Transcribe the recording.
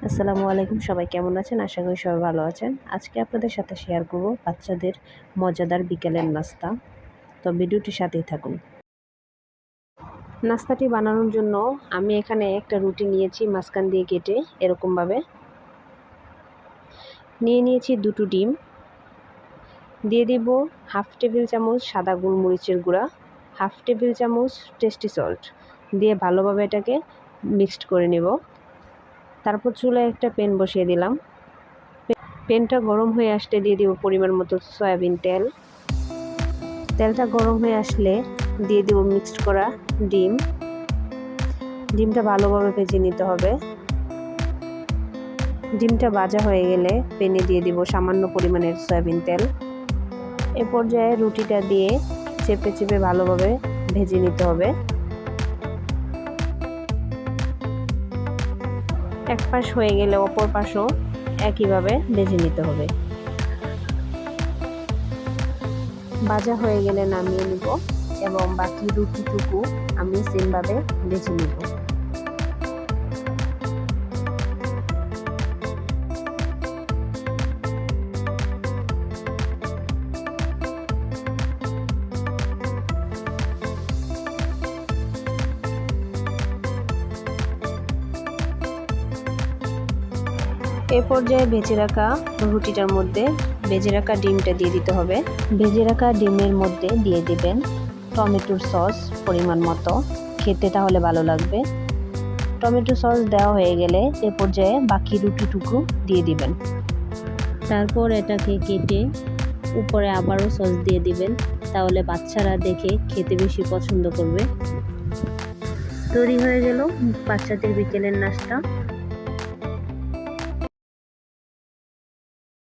আসসালামু আলাইকুম, সবাই কেমন আছেন? আশা করি সবাই ভালো আছেন। আজকে আপনাদের সাথে শেয়ার করব বাচ্চাদের মজাদার বিকেলের নাস্তা। তো ভিডিওটির সাথেই থাকুন। নাস্তাটি বানানোর জন্য আমি এখানে একটা রুটি নিয়েছি, মাঝখান দিয়ে কেটে এরকমভাবে নিয়ে নিয়েছি। দুটো ডিম দিয়ে দিব, হাফ টেবিল চামচ সাদা গোলমরিচের গুঁড়া, হাফ টেবিল চামচ টেস্টি সল্ট দিয়ে ভালোভাবে এটাকে মিক্সড করে নেব। তারপর চুলায় একটা প্যান বসিয়ে দিলাম। প্যানটা গরম হয়ে আসলে দিয়ে দিব পরিমাণ মতো সয়াবিন তেল। তেলটা গরম হয়ে আসলে দিয়ে দিব মিক্সড করা ডিমটা ভালোভাবে ভেজে নিতে হবে। ডিমটা ভাজা হয়ে গেলে প্যানে দিয়ে দিব সামান্য পরিমাণের সয়াবিন তেল। এ পর্যায়ে রুটিটা দিয়ে চেপে চেপে ভালোভাবে ভেজে নিতে হবে। এক পাশ হয়ে গেলে অপর পাশও একইভাবে ভেজে নিতে হবে। ভাজা হয়ে গেলে নামিয়ে নিব এবং বাকি রুটিটুকু আমি সেমভাবে ভেজে নিব। এ পর্যায়ে ভেজে রাখা রুটিটার মধ্যে ভেজে রাখা ডিমটা দিয়ে দিতে হবে। ভেজে রাখা ডিমের মধ্যে দিয়ে দিবেন টমেটোর সস পরিমাণ মতো, খেতে তাহলে ভালো লাগবে। টমেটো সস দেওয়া হয়ে গেলে এ পর্যায়ে বাকি রুটিটুকু দিয়ে দিবেন। তারপর এটাকে কেটে উপরে আবারও সস দিয়ে দিবেন, তাহলে বাচ্চারা দেখে খেতে বেশি পছন্দ করবে। তৈরি হয়ে গেল বাচ্চাদের বিকেলের নাস্তা।